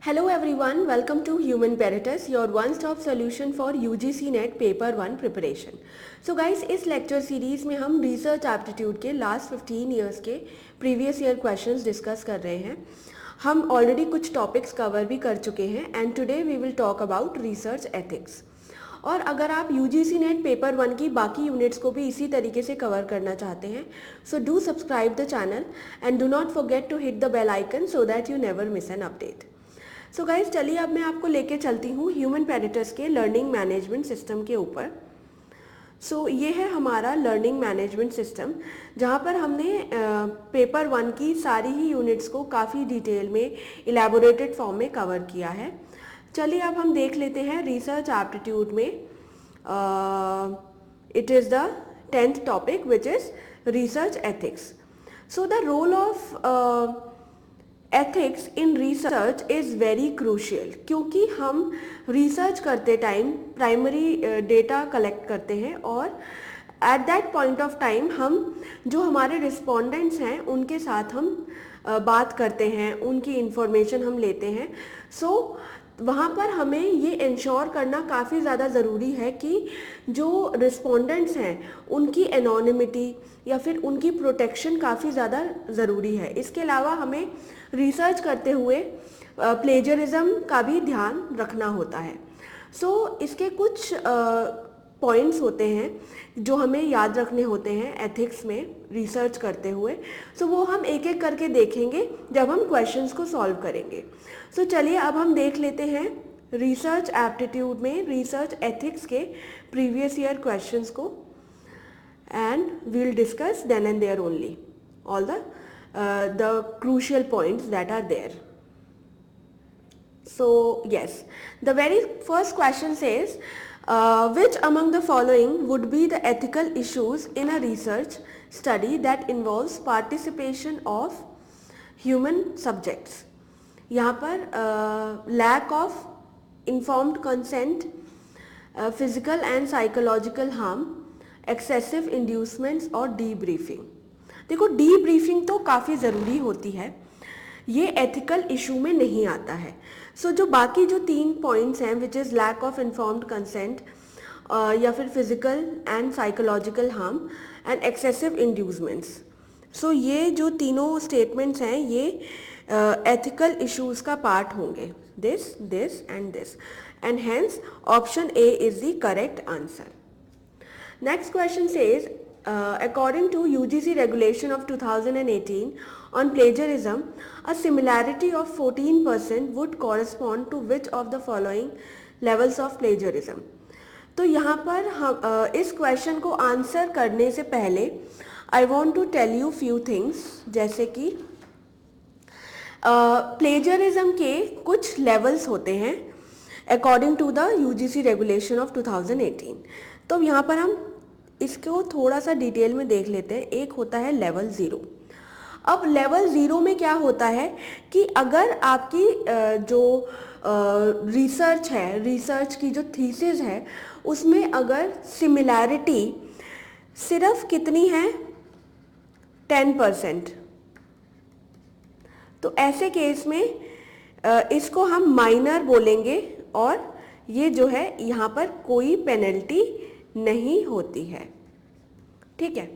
Hello everyone, welcome to Human Peritus, your one-stop solution for UGC NET Paper 1 preparation. So guys, इस lecture series में हम research aptitude के last 15 years के previous year questions discuss कर रहे हैं. हम already कुछ topics cover भी कर चुके हैं and today we will talk about research ethics. और अगर आप UGC NET पेपर 1 की बाकी यूनिट्स को भी इसी तरीके से कवर करना चाहते हैं so do subscribe the channel and do not forget to hit the bell icon so that you never miss an update. So guys चलिए अब मैं आपको लेके चलती हूँ ह्यूमन पेरिटस के लर्निंग मैनेजमेंट सिस्टम के ऊपर. सो ये है हमारा लर्निंग मैनेजमेंट सिस्टम जहाँ पर हमने पेपर 1 की सारी ही यूनिट्स को काफ़ी डिटेल में इलेबोरेटेड फॉर्म में कवर किया है. चलिए अब हम देख लेते हैं रिसर्च एप्टीट्यूड में it is the 10th topic which is research ethics. So the role of ethics in research is very crucial क्योंकि हम रिसर्च करते टाइम प्राइमरी डेटा कलेक्ट करते हैं और at that point of time हम जो हमारे रिस्पोंडेंट्स हैं उनके साथ हम बात करते हैं, उनकी इंफॉर्मेशन हम लेते हैं. सो वहाँ पर हमें ये इंश्योर करना काफ़ी ज़्यादा ज़रूरी है कि जो रिस्पोंडेंट्स हैं उनकी एनोनिमिटी या फिर उनकी प्रोटेक्शन काफ़ी ज़्यादा ज़रूरी है. इसके अलावा हमें रिसर्च करते हुए प्लेजरिज्म का भी ध्यान रखना होता है. सो इसके कुछ पॉइंट्स होते हैं जो हमें याद रखने होते हैं एथिक्स में रिसर्च करते हुए. सो वो हम एक एक करके देखेंगे जब हम क्वेश्चंस को सॉल्व करेंगे. सो चलिए अब हम देख लेते हैं रिसर्च एप्टीट्यूड में रिसर्च एथिक्स के प्रीवियस ईयर क्वेश्चंस को and we will discuss then and there only all the crucial points that are there. So yes, the very first question says which among the following would be the ethical issues in a research study that involves participation of human subjects. यहाँ पर lack of informed consent, physical and psychological harm, excessive inducements और debriefing. देखो debriefing तो काफ़ी ज़रूरी होती है, ये एथिकल इशू में नहीं आता है. सो जो बाकी जो 3 पॉइंट्स हैं which is lack of informed consent या फिर physical and psychological harm and excessive inducements, so ये जो तीनों स्टेटमेंट्स हैं ये एथिकल इश्यूज़ का पार्ट होंगे. This and this and hence option A is the correct answer. Next question says according to UGC regulation of 2018 on plagiarism, a similarity of 14% would correspond to which of the following levels of plagiarism. तो यहाँ पर हम इस question को answer करने से पहले I want to tell you few things, जैसे कि प्लेजरिज्म के कुछ लेवल्स होते हैं according to the UGC regulation of 2018. तो यहाँ पर हम इसको थोड़ा सा डिटेल में देख लेते हैं. एक होता है लेवल 0. अब लेवल 0 में क्या होता है कि अगर आपकी जो रिसर्च है, रिसर्च की जो थीसिस है उसमें अगर सिमिलैरिटी सिर्फ कितनी है 10%, तो ऐसे केस में इसको हम माइनर बोलेंगे और ये जो है यहाँ पर कोई पेनल्टी नहीं होती है. ठीक है.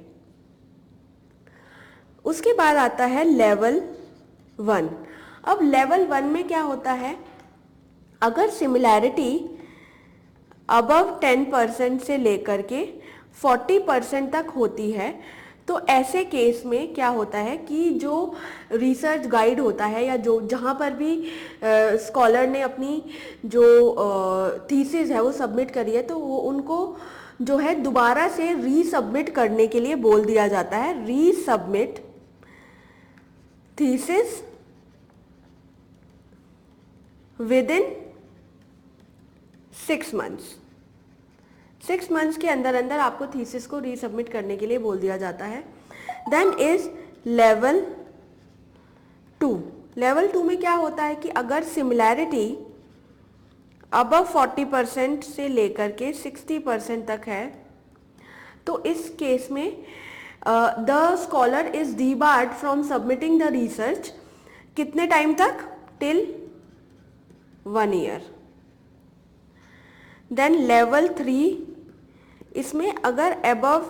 उसके बाद आता है लेवल 1. अब लेवल 1 में क्या होता है, अगर सिमिलैरिटी अबव 10% से लेकर के 40% तक होती है तो ऐसे केस में क्या होता है कि जो रिसर्च गाइड होता है या जो जहाँ पर भी स्कॉलर ने अपनी जो थीसिस है वो सबमिट करी है तो वो उनको जो है दोबारा से रीसबमिट करने के लिए बोल दिया जाता है. Resubmit thesis with in 6 months. 6 months के अंदर अंदर आपको थीसिस को रीसबमिट करने के लिए बोल दिया जाता है. Then is level 2. लेवल 2 में क्या होता है कि अगर सिमिलैरिटी अबव 40% से लेकर के 60% तक है तो इस केस में the scholar is debarred from submitting the research. कितने टाइम तक? Till 1 year. देन लेवल 3, इसमें अगर अबव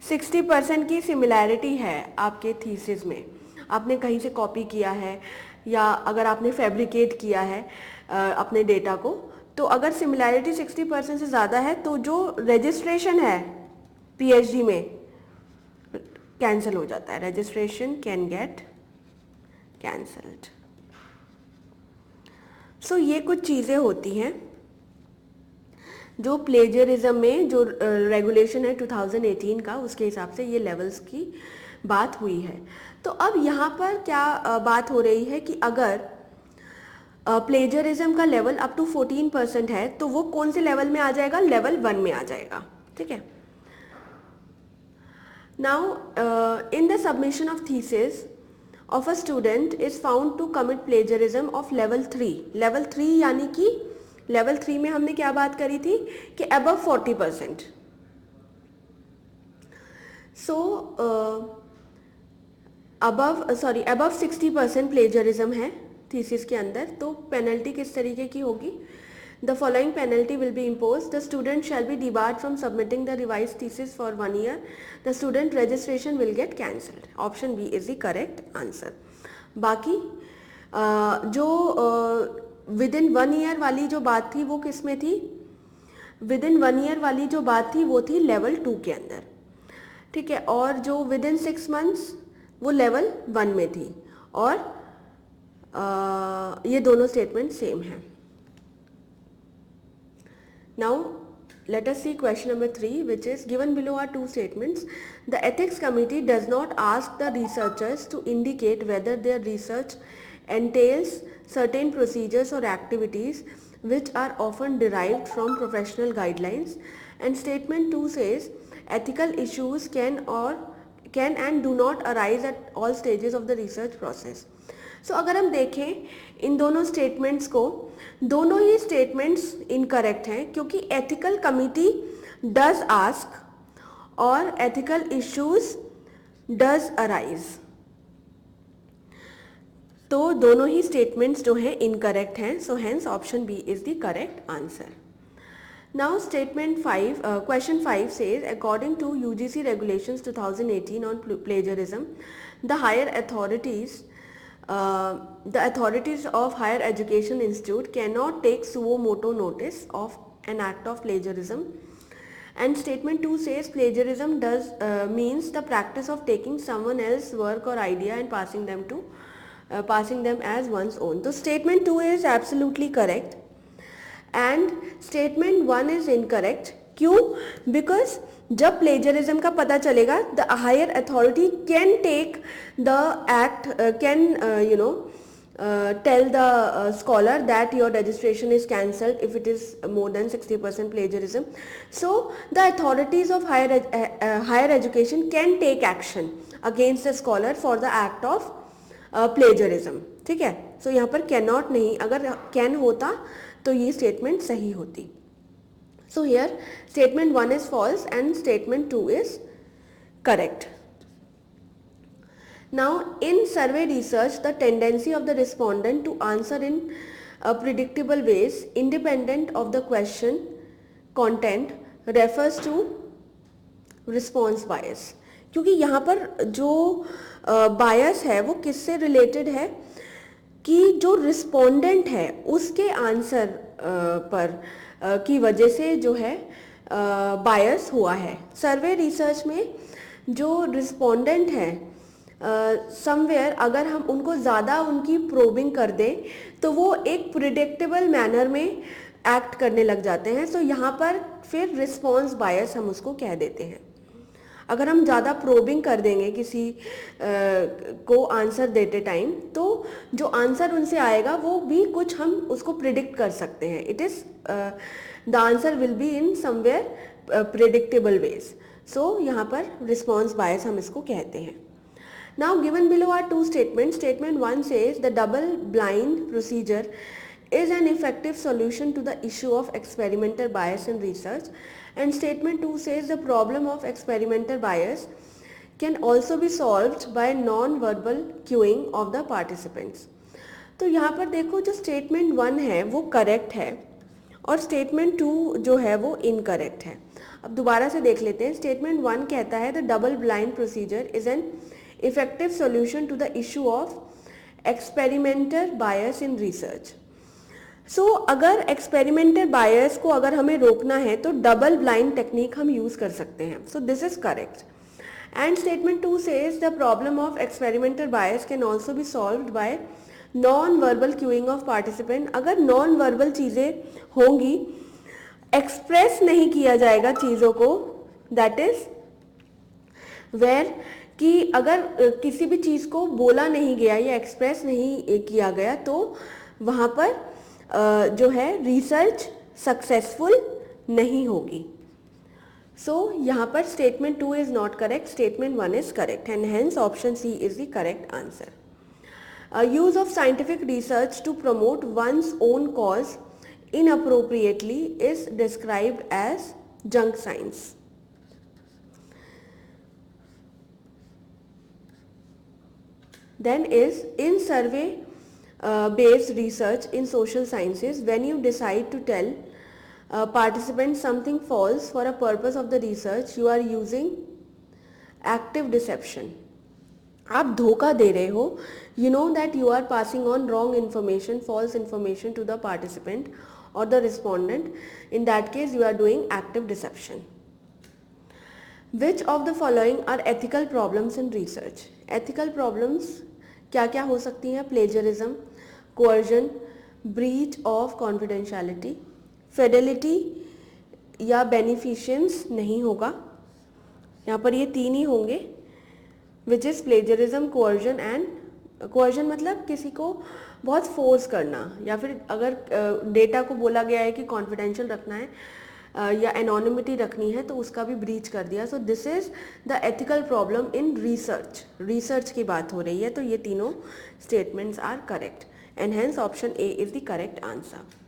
60% की सिमिलैरिटी है आपके थीसिस में, आपने कहीं से कॉपी किया है या अगर आपने फैब्रिकेट किया है अपने डेटा को, तो अगर सिमिलैरिटी 60% से ज़्यादा है तो जो रजिस्ट्रेशन है पीएचडी में कैंसिल हो जाता है, रजिस्ट्रेशन कैन गेट कैंसल्ड। सो ये कुछ चीज़ें होती हैं जो प्लेजरिज्म में जो रेगुलेशन है 2018 का, उसके हिसाब से ये लेवल्स की बात हुई है। तो अब यहाँ पर क्या बात हो रही है कि अगर प्लेजरिज्म का लेवल अप टू 14% है तो वो कौन से लेवल में आ जाएगा, लेवल 1 में आ जाएगा, ठीक है। Now in the submission of thesis of a student is found to commit plagiarism of level 3, level 3 यानी कि लेवल 3 में हमने क्या बात करी थी कि above 40%। सो above 60% प्लेजरिज्म है थीसिस के अंदर, तो पेनल्टी किस तरीके की होगी, the following penalty will be impose, the student shall be debarred from submitting the revise thesis for 1 year, the student registration will get cancelled. Option B is the correct answer. बाकी जो with in 1 year वाली जो बात थी वो किस में थी, विद इन 1 ईयर वाली जो बात थी वो थी लेवल 2 के अंदर, ठीक है, और जो विद इन 6 मंथ्स वो लेवल 1 में थी, और ये दोनों स्टेटमेंट सेम हैं। Now let us see question number 3, which is given below are two statements. The ethics committee does not ask the researchers to indicate whether their research entails certain procedures or activities which are often derived from professional guidelines. And statement 2 says ethical issues can and do not arise at all stages of the research process. So अगर हम देखें इन दोनों statements को, दोनों ही statements incorrect हैं, क्योंकि ethical committee does ask और एथिकल इश्यूज डज अराइज, तो दोनों ही स्टेटमेंट्स जो हैं इनकरेक्ट हैं। So hence option B is the correct answer. Now statement 5, question 5 says according to UGC regulations 2018 on plagiarism, the authorities of higher education institute cannot take suo motu notice of an act of plagiarism. And statement 2 says plagiarism means the practice of taking someone else's work or idea and passing them as one's own. So statement 2 is absolutely correct and statement 1 is incorrect. क्यों? Because जब प्लेजरिज्म का पता चलेगा the higher authority can take the act, can tell the scholar that your registration is cancelled if it is more than 60% plagiarism. So the authorities of higher education can take action against the scholar for the act of plagiarism, ठीक है। so यहाँ पर cannot नहीं, अगर can होता तो ये statement सही होती। So here statement 1 is false and statement 2 is correct. Now in survey research, the tendency of the respondent to answer in predictable ways independent of the question content refers to response bias. क्योंकि यहाँ पर जो bias है वो किससे related है कि जो respondent है उसके आंसर पर की वजह से जो है बायस हुआ है। सर्वे रिसर्च में जो रिस्पोंडेंट है समवेयर अगर हम उनको ज़्यादा उनकी प्रोबिंग कर दें तो वो एक प्रिडिक्टेबल मैनर में एक्ट करने लग जाते हैं। सो यहाँ पर फिर रिस्पॉन्स बायस हम उसको कह देते हैं। अगर हम ज़्यादा प्रोबिंग कर देंगे किसी को आंसर देते टाइम तो जो आंसर उनसे आएगा वो भी कुछ हम उसको प्रिडिक्ट कर सकते हैं। It is the answer will be in somewhere predictable ways. So यहाँ पर रिस्पॉन्स बायस हम इसको कहते हैं। Now given below are two statement. Statement 1 says the double blind procedure is an effective solution to the issue of experimental bias in research, and statement 2 says the problem of experimental bias can also be solved by non-verbal cueing of the participants. तो यहाँ पर देखो जो statement 1 है वो correct है और statement 2 जो है वो इनकरेक्ट है। अब दोबारा से देख लेते हैं। स्टेटमेंट 1 कहता है the double blind procedure is an effective solution to the issue of experimental bias in research. So अगर एक्सपेरिमेंटल बायस को अगर हमें रोकना है तो डबल ब्लाइंड टेक्निक हम यूज कर सकते हैं। So this is correct. And statement 2 says the problem of experimental bias can also be solved by non verbal cueing of participant. अगर नॉन वर्बल चीज़ें होंगी, एक्सप्रेस नहीं किया जाएगा चीज़ों को, दैट इज वेयर कि अगर किसी भी चीज़ को बोला नहीं गया या एक्सप्रेस नहीं किया गया तो वहाँ पर जो है रिसर्च सक्सेसफुल नहीं होगी। सो यहाँ पर statement 2 is not correct, statement 1 is correct and hence option C is the correct answer. Use of scientific research to promote one's own cause inappropriately is described as junk science. Then is in survey based research in social sciences, when you decide to tell participants something false for a purpose of the research, you are using active deception. आप धोखा दे रहे हो, you know that you are passing on wrong information, false information to the participant और the respondent. In that case you are doing active deception. Which of the following are ethical problems in research? Ethical problems क्या क्या हो सकती हैं? Plagiarism, coercion, breach of confidentiality, fidelity या beneficence नहीं होगा। यहाँ पर ये तीन ही होंगे, which is plagiarism, coercion and coercion मतलब किसी को बहुत फोर्स करना, या फिर अगर डेटा को बोला गया है कि कॉन्फिडेंशियल रखना है या एनोनिमिटी रखनी है तो उसका भी ब्रीच कर दिया। So this is the ethical problem in research. Research की बात हो रही है, तो ये तीनों statements are correct and hence option A is the correct answer.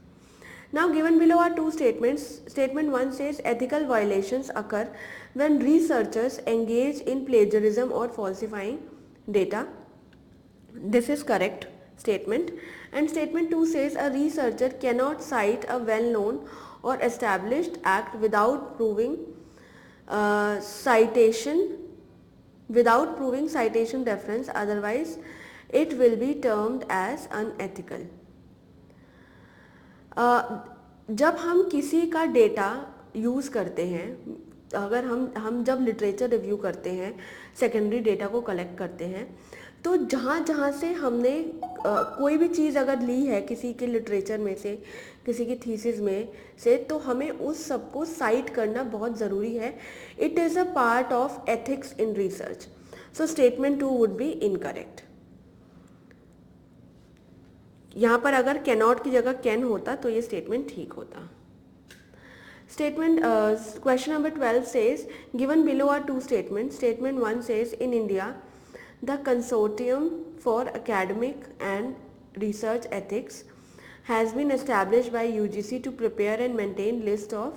Now given below are two statements. Statement 1 says ethical violations occur when researchers engage in plagiarism or falsifying data. This is correct statement. And statement 2 says a researcher cannot cite a well-known or established act without proving citation reference, otherwise it will be termed as unethical. जब हम किसी का data use करते हैं, अगर हम जब literature review करते हैं, सेकेंडरी डेटा को कलेक्ट करते हैं, तो जहाँ से हमने कोई भी चीज़ अगर ली है किसी के लिटरेचर में से, किसी की थीसिस में से, तो हमें उस सब को साइट करना बहुत ज़रूरी है। It is a part of ethics in research. So statement 2 would be incorrect. यहाँ पर अगर कैनॉट की जगह कैन होता तो ये स्टेटमेंट ठीक होता। Statement question number 12 says given below are two statement. Statement 1 says in India the consortium for academic and research ethics has been established by UGC to prepare and maintain list of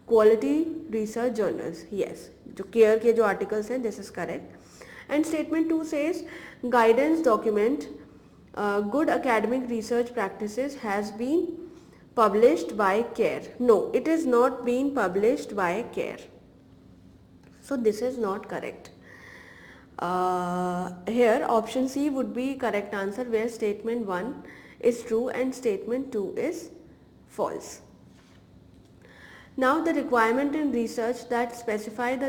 quality research journals. Yes, जो CARE के जो articles हैं, this is correct. And statement 2 says guidance document good academic research practices has been published by CARE. No, it is not been published by CARE. So this is not correct. Here option C would be correct answer, where statement 1 is true and statement 2 is false. Now the requirement in research that specifies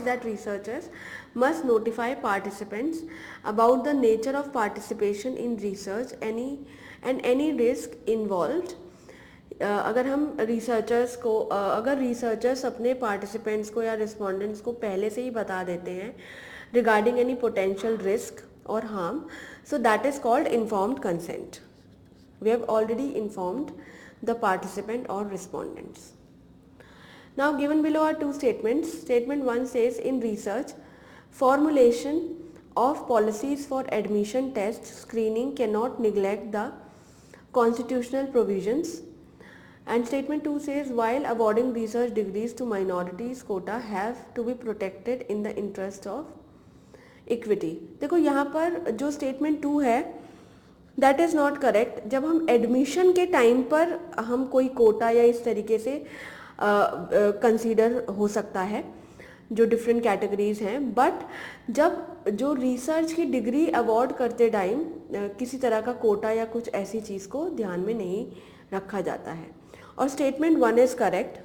that researchers must notify participants about the nature of participation in research and any risk involved. अगर हम researchers को अगर researchers अपने participants को या respondents को पहले से ही बता देते हैं रिगार्डिंग एनी पोटेंशियल रिस्क और harm, so that is called informed consent. We have already informed the participant or respondents. Now given below are two statements. Statement 1 says in research, formulation of policies for admission test screening cannot neglect the constitutional provisions. And statement 2 says while awarding research degrees to minorities, quota have to be protected in the interest of equity. देखो यहाँ पर जो statement 2 है that is not correct. जब हम admission के time पर हम कोई कोटा या इस तरीके से कंसीडर हो सकता है जो डिफरेंट कैटेगरीज हैं, बट जब जो रिसर्च की डिग्री अवॉर्ड करते टाइम किसी तरह का कोटा या कुछ ऐसी चीज़ को ध्यान में नहीं रखा जाता है। और स्टेटमेंट 1 इज़ करेक्ट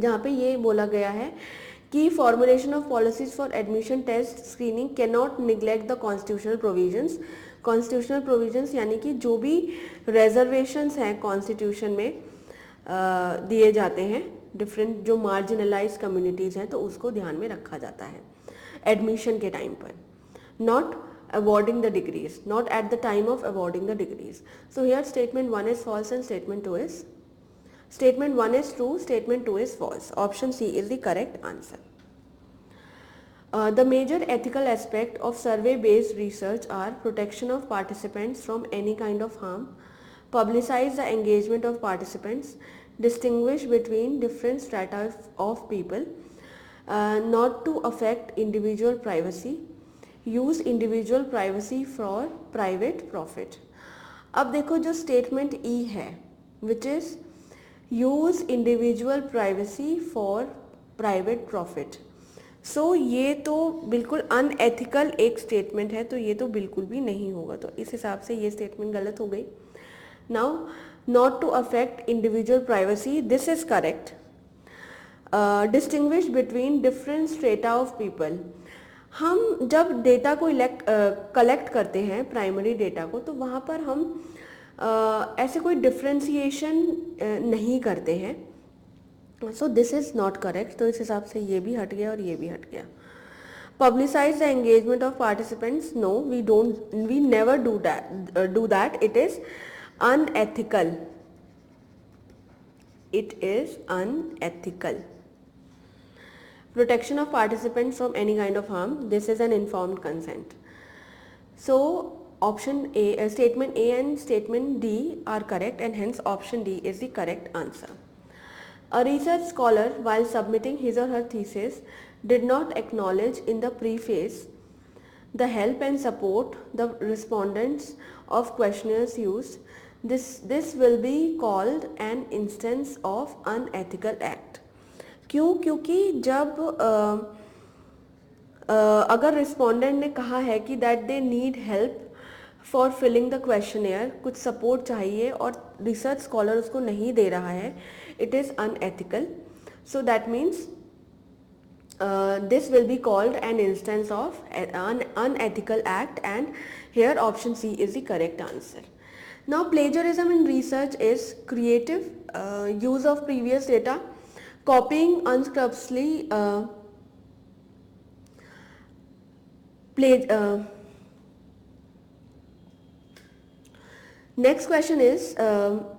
जहाँ पे ये बोला गया है कि formulation of policies for admission test screening can not neglect the constitutional provisions. Constitutional provisions यानी कि जो भी रिजर्वेशंस हैं कॉन्स्टिट्यूशन में दिए जाते हैं डिफरेंट जो मार्जिनलाइज कम्युनिटीज़ हैं, तो उसको ध्यान में रखा जाता है एडमिशन के टाइम पर, not awarding the degrees, not at the time of awarding the degrees. So here statement 1 is false and statement 1 is true, statement 2 is false. Option C is the correct answer. The major ethical aspect of survey-based research are protection of participants from any kind of harm, publicize the engagement of participants, distinguish between different strata of people, not to affect individual privacy, use individual privacy for private profit. अब देखो जो statement E है which is use individual privacy for private profit, so ये तो बिल्कुल unethical एक statement है, तो ये तो बिल्कुल भी नहीं होगा, तो इस हिसाब से ये स्टेटमेंट गलत हो गई। Now not to affect individual privacy, this is correct. Distinguish between different strata of people, हम जब डेटा को कलेक्ट करते हैं प्राइमरी डेटा को, तो वहाँ पर हम ऐसे कोई डिफ्रेंसिएशन नहीं करते हैं, so this is not correct. तो इस हिसाब से ये भी हट गया और ये भी हट गया। Publicise the engagement of participants, no we never do that, it is unethical, it is unethical. Protection of participants from any kind of harm, this is an informed consent. So option A, statement A and statement D are correct, and hence option D is the correct answer. A research scholar, while submitting his or her thesis, did not acknowledge in the preface the help and support the respondents of questionnaires used. This will be called an instance of unethical act. क्यों? क्योंकि जब अगर respondent ने कहा है कि that they need help for filling the questionnaire, कुछ support चाहिए और रिसर्च स्कॉलर उसको नहीं दे रहा है, it is unethical. So that means this will be called an instance of an unethical act, and here option C is the correct answer. Now plagiarism in research is creative use of previous data, copying unscrupulously next question is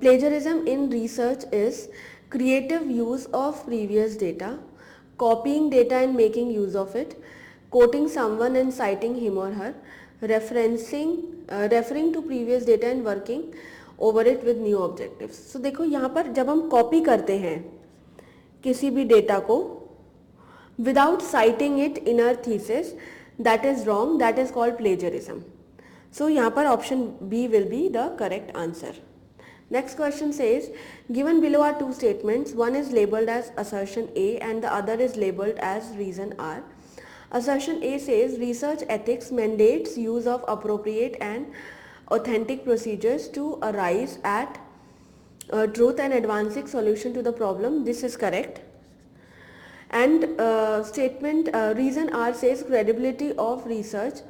plagiarism in research is creative use of previous data, copying data and making use of it, quoting someone and citing him or her, referring to previous data and working over it with new objectives. So देखो यहाँ पर जब हम copy करते हैं किसी भी data को without citing it in our thesis, that is wrong, that is called plagiarism. So यहाँ पर option B will be the correct answer. Next question says, given below are two statements, one is labeled as assertion A and the other is labeled as reason R. Assertion A says research ethics mandates use of appropriate and authentic procedures to arrive at truth and advancing solution to the problem. This is correct. And statement reason R says credibility of research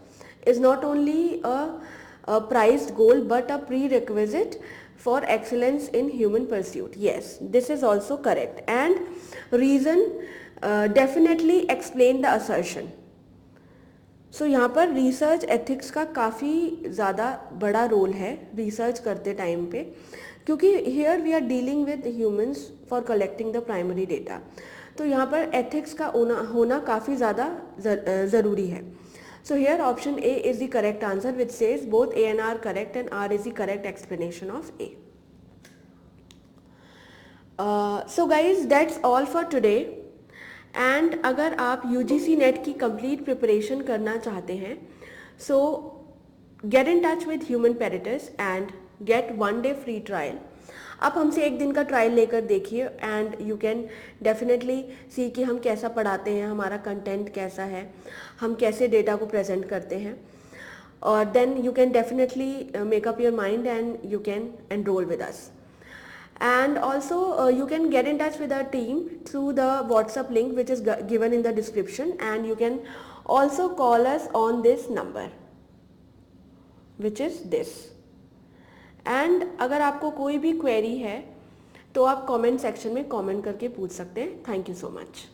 is not only a prized goal but a prerequisite for excellence in human pursuit. Yes, this is also correct. And reason definitely explain the assertion. So यहाँ पर research ethics का काफ़ी ज़्यादा बड़ा role है research करते time पे, क्योंकि here we are dealing with humans for collecting the primary data, तो यहाँ पर एथिक्स का होना काफ़ी ज़्यादा ज़रूरी है. So here option A is the correct answer, which says both A and R correct and R is the correct explanation of A. So guys, that's all for today, and अगर आप UGC NET की complete preparation करना चाहते हैं, so get in touch with Human Peritus and get 1 day free trial. आप हमसे एक दिन का ट्रायल लेकर देखिए and you can definitely see कि हम कैसा पढ़ाते हैं, हमारा कंटेंट कैसा है, हम कैसे डेटा को प्रेजेंट करते हैं, और then you can definitely make up your mind and you can enroll with us. And also you can get in touch with our team through the WhatsApp link which is given in the description, and you can also call us on this number which is this. And अगर आपको कोई भी query है तो आप comment section में comment करके पूछ सकते हैं. Thank you so much.